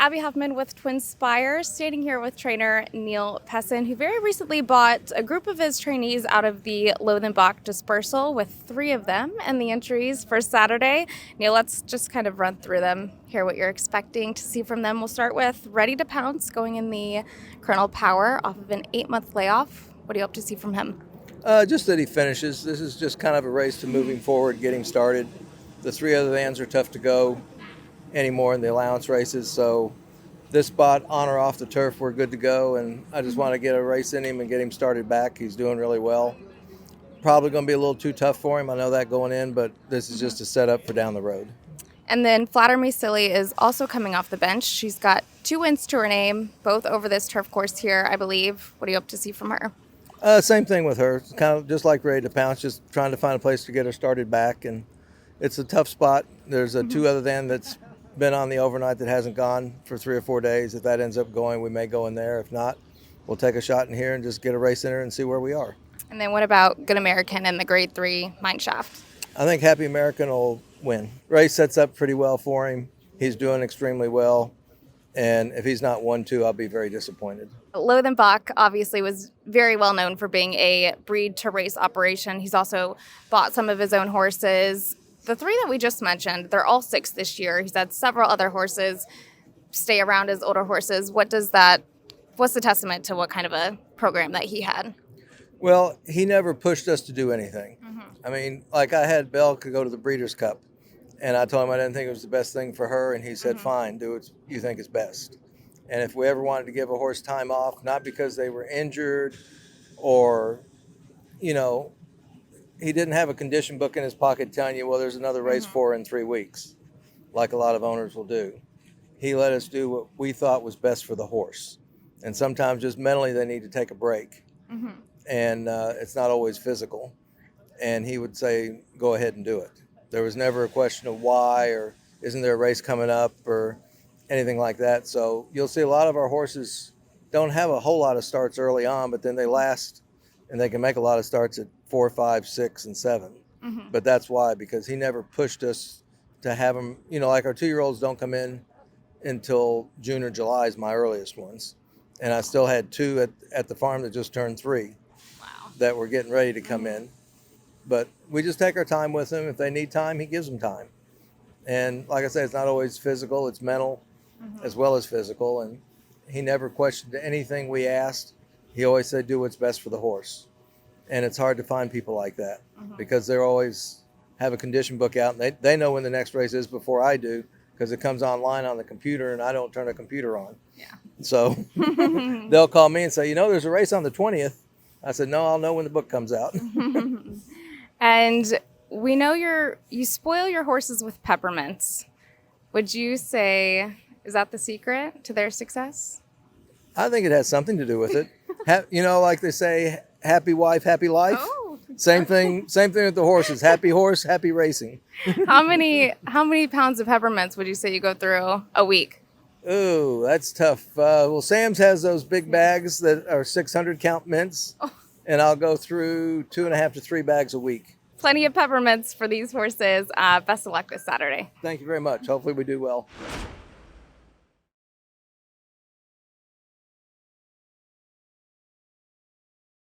Abbey Huffman with Twin Spires, standing here with trainer Neil Pessin, who very recently bought a group of his trainees out of the Lothenbach dispersal with 3 of them and the entries for Saturday. Neil, let's just kind of run through them, hear what you're expecting to see from them. We'll start with Ready to Pounce, going in the Colonel Power off of an 8-month layoff. What do you hope to see from him? Just that he finishes. This is just kind of a race to moving forward, getting started. The 3 other vans are tough to go anymore in the allowance races, so this spot on or off the turf, we're good to go, and I just want to get a race in him and get him started back. He's doing really well. Probably going to be a little too tough for him. I know that going in, but this is just a setup for down the road. And then Flatter Me Silly is also coming off the bench. She's got 2 wins to her name, both over this turf course here, I believe. What do you hope to see from her? Same thing with her. Kind of just like Ready to Pounce, just trying to find a place to get her started back, and it's a tough spot. There's a 2 other than that's been on the overnight that hasn't gone for 3 or 4 days. If that ends up going, we may go in there. If not, we'll take a shot in here and just get a race in her and see where we are. And then what about Good American and the Grade 3 Mineshaft? I think Happy American will win. Race sets up pretty well for him. He's doing extremely well. And if he's not 1-2, I'll be very disappointed. Lothenbach obviously was very well known for being a breed to race operation. He's also bought some of his own horses. The 3 that we just mentioned, they're all 6 this year. He's had several other horses stay around as older horses. What's the testament to what kind of a program that he had? Well, he never pushed us to do anything. I mean, like I had Belle could go to the Breeders' Cup, and I told him I didn't think it was the best thing for her, and he said, fine, do what you think is best. And if we ever wanted to give a horse time off, not because they were injured or, he didn't have a condition book in his pocket telling you, well, there's another race for her in 3 weeks, like a lot of owners will do. He let us do what we thought was best for the horse. And sometimes just mentally they need to take a break. And it's not always physical. And he would say, go ahead and do it. There was never a question of why or isn't there a race coming up or anything like that. So you'll see a lot of our horses don't have a whole lot of starts early on, but then they last and they can make a lot of starts at 4, 5, 6, and 7. But that's why, because he never pushed us to have them, like our 2-year-olds don't come in until June or July is my earliest ones. And I still had 2 at the farm that just turned 3 that were getting ready to come in. But we just take our time with them. If they need time, he gives them time. And like I said, it's not always physical. It's mental as well as physical. And he never questioned anything we asked. He always said, do what's best for the horse. And it's hard to find people like that because they always have a condition book out. And they know when the next race is before I do because it comes online on the computer and I don't turn the computer on. So they'll call me and say, there's a race on the 20th. I said, no, I'll know when the book comes out. And we know you spoil your horses with peppermints. Would you say, is that the secret to their success? I think it has something to do with it. Like they say, happy wife, happy life. Oh. Same thing with the horses. Happy horse, happy racing. How many pounds of peppermints would you say you go through a week? Ooh, that's tough. Well, Sam's has those big bags that are 600 count mints, and I'll go through 2.5 to 3 bags a week. Plenty of peppermints for these horses. Best of luck this Saturday. Thank you very much. Hopefully we do well.